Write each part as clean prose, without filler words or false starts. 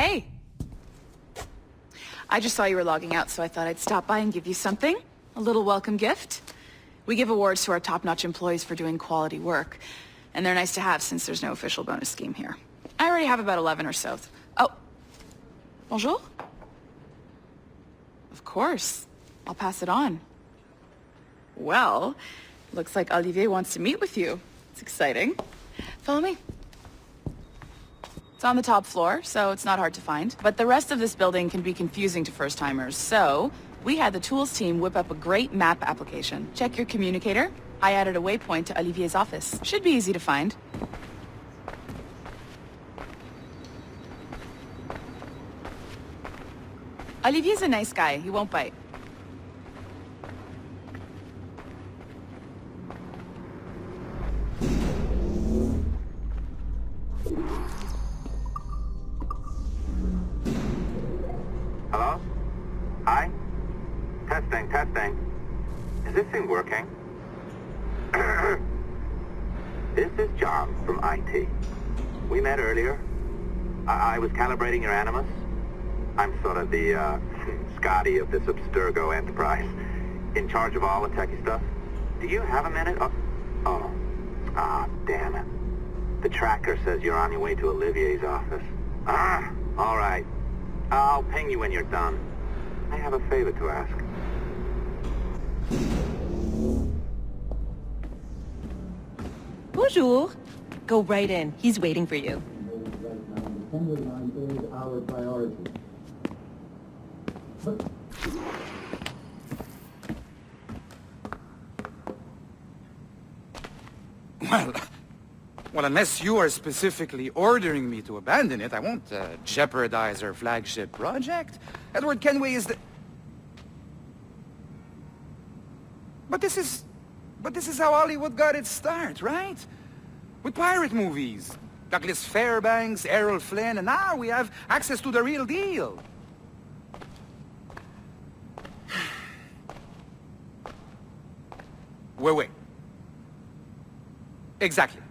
Hey. I just saw you were logging out, so I thought I'd stop by and give you something. A little welcome gift. We give awards to our top-notch employees for doing quality work, and they're nice to have since there's no official bonus scheme here. I already have about 11 or so. Oh. Bonjour? Of course. I'll pass it on. Well, looks like Olivier wants to meet with you. It's exciting. Follow me. It's on the top floor, so it's not hard to find. But the rest of this building can be confusing to first-timers, so we had the tools team whip up a great map application. Check your communicator. I added a waypoint to Olivier's office. Should be easy to find. Olivier's a nice guy. He won't bite. Hello? Hi? Testing, testing. Is this thing working? This is John from IT. We met earlier. I was calibrating your Animus. I'm sort of the, Scotty of this Abstergo enterprise. In charge of all the techie stuff. Do you have a minute? Damn it. The tracker says you're on your way to Olivier's office. All right. I'll ping you when you're done. I have a favor to ask. Bonjour. Go right in. He's waiting for you. Assembly line is our priority. Well, unless you are specifically ordering me to abandon it, I won't jeopardize our flagship project. Edward Kenway is the... But this is how Hollywood got its start, right? With pirate movies. Douglas Fairbanks, Errol Flynn, and now we have access to the real deal. Wait. Exactly.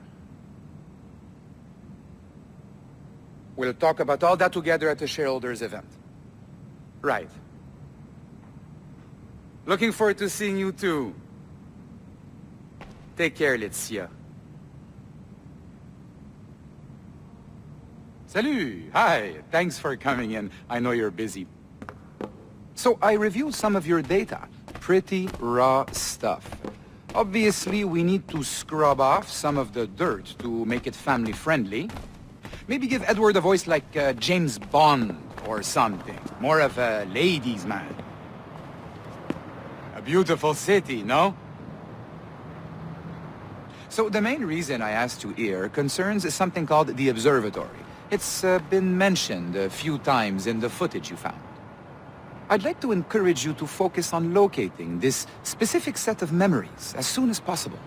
We'll talk about all that together at the shareholders event. Right. Looking forward to seeing you too. Take care, Laetitia. Salut! Hi! Thanks for coming in. I know you're busy. So I reviewed some of your data. Pretty raw stuff. Obviously, we need to scrub off some of the dirt to make it family-friendly. Maybe give Edward a voice like James Bond or something. More of a ladies' man. A beautiful city, no? So the main reason I asked you here concerns something called the Observatory. It's been mentioned a few times in the footage you found. I'd like to encourage you to focus on locating this specific set of memories as soon as possible.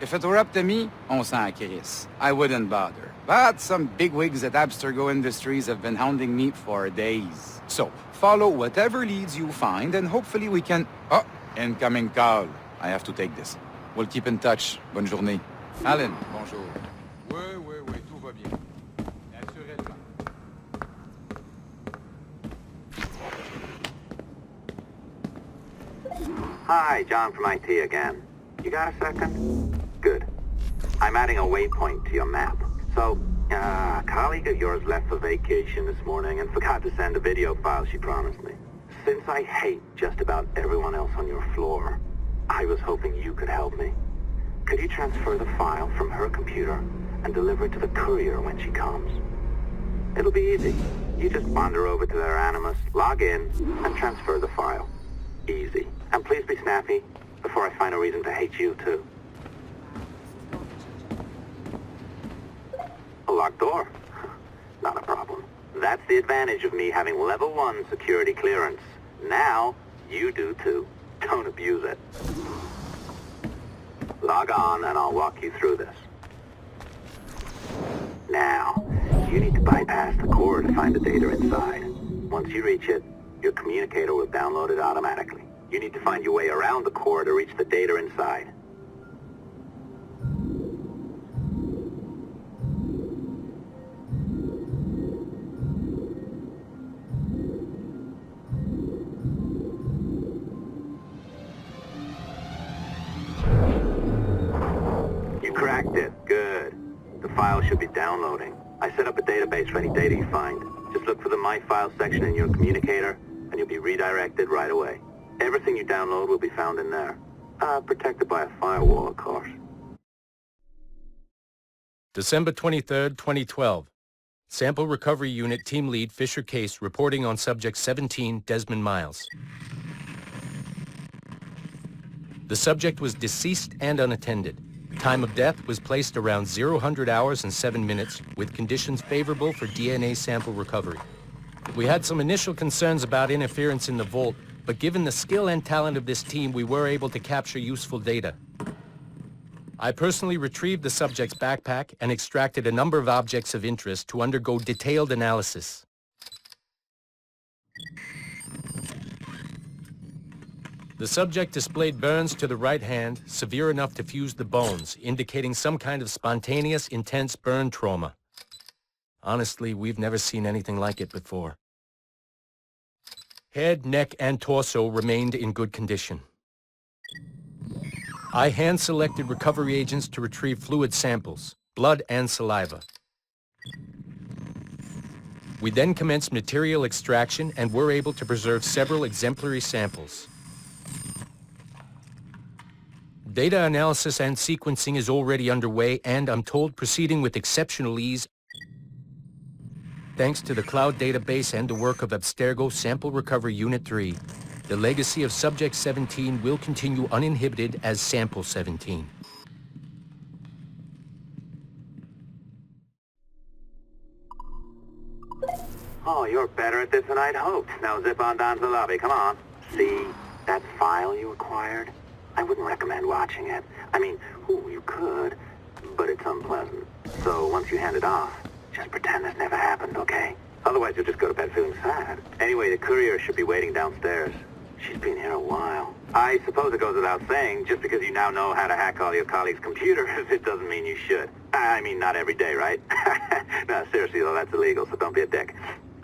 If it were up to me, on s'en crisse. I wouldn't bother. But some bigwigs at Abstergo Industries have been hounding me for days. So, follow whatever leads you find and hopefully we can... Oh, incoming call. I have to take this. We'll keep in touch. Bonne journée. Alan, bonjour. Oui, tout va bien. Naturellement. Hi, John from IT again. You got a second? Good. I'm adding a waypoint to your map. So, a colleague of yours left for vacation this morning and forgot to send a video file she promised me. Since I hate just about everyone else on your floor, I was hoping you could help me. Could you transfer the file from her computer and deliver it to the courier when she comes? It'll be easy. You just wander over to their Animus, log in, and transfer the file. Easy. And please be snappy before I find a reason to hate you too. A locked door? Not a problem. That's the advantage of me having level 1 security clearance. Now, you do too. Don't abuse it. Log on and I'll walk you through this. Now, you need to bypass the core to find the data inside. Once you reach it, your communicator will download it automatically. You need to find your way around the core to reach the data inside. cracked it. Good. The file should be downloading. I set up a database for any data you find. Just look for the My Files section in your communicator, and you'll be redirected right away. Everything you download will be found in there. Protected by a firewall, of course. December 23rd, 2012. Sample Recovery Unit Team Lead Fisher Case reporting on Subject 17, Desmond Miles. The subject was deceased and unattended. Time of death was placed around 00 hours and 7 minutes, with conditions favorable for DNA sample recovery. We had some initial concerns about interference in the vault, but given the skill and talent of this team, we were able to capture useful data. I personally retrieved the subject's backpack and extracted a number of objects of interest to undergo detailed analysis. The subject displayed burns to the right hand, severe enough to fuse the bones, indicating some kind of spontaneous, intense burn trauma. Honestly, we've never seen anything like it before. Head, neck, and torso remained in good condition. I hand-selected recovery agents to retrieve fluid samples, blood and saliva. We then commenced material extraction and were able to preserve several exemplary samples. Data analysis and sequencing is already underway, and I'm told proceeding with exceptional ease thanks to the cloud database and the work of Abstergo Sample Recovery Unit 3. The legacy of Subject 17 will continue uninhibited as Sample 17. Oh, you're better at this than I'd hoped. Now zip on down to the lobby. Come on. See that file you acquired? I wouldn't recommend watching it. I mean, you could, but it's unpleasant. So once you hand it off, just pretend this never happened, okay? Otherwise you'll just go to bed feeling sad. Anyway, the courier should be waiting downstairs. She's been here a while. I suppose it goes without saying, just because you now know how to hack all your colleagues' computers, it doesn't mean you should. I mean, not every day, right? No, seriously, though, that's illegal, so don't be a dick.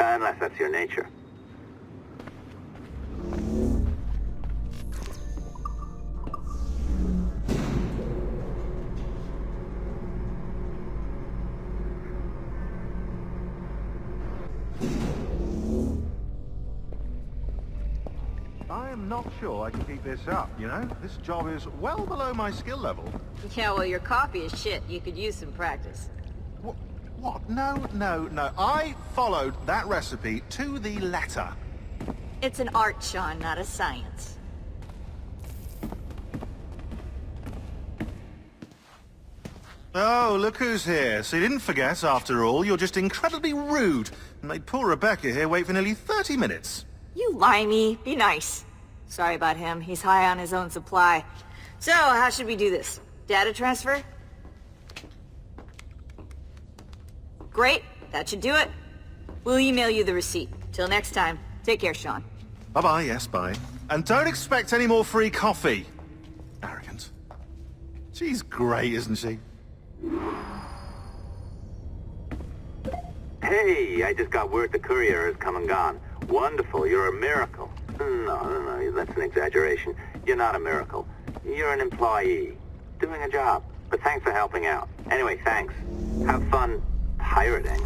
Unless that's your nature. I am not sure I can keep this up, you know? This job is well below my skill level. Yeah, well, your coffee is shit. You could use some practice. What? No. I followed that recipe to the letter. It's an art, Sean, not a science. Oh, look who's here. So you didn't forget, after all, you're just incredibly rude and made poor Rebecca here wait for nearly 30 minutes. You limey. Be nice. Sorry about him. He's high on his own supply. So, how should we do this? Data transfer? Great. That should do it. We'll email you the receipt. Till next time. Take care, Sean. Bye-bye, yes, bye. And don't expect any more free coffee. Arrogant. She's great, isn't she? Hey, I just got word the courier has come and gone. Wonderful, you're a miracle. No, that's an exaggeration. You're not a miracle. You're an employee, doing a job. But thanks for helping out. Anyway, thanks. Have fun pirating.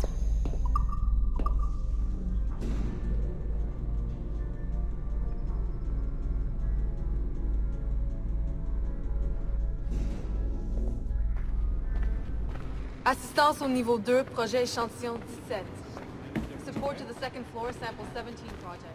Assistance au niveau 2, projet échantillon 17. Support to the second floor, sample 17 project.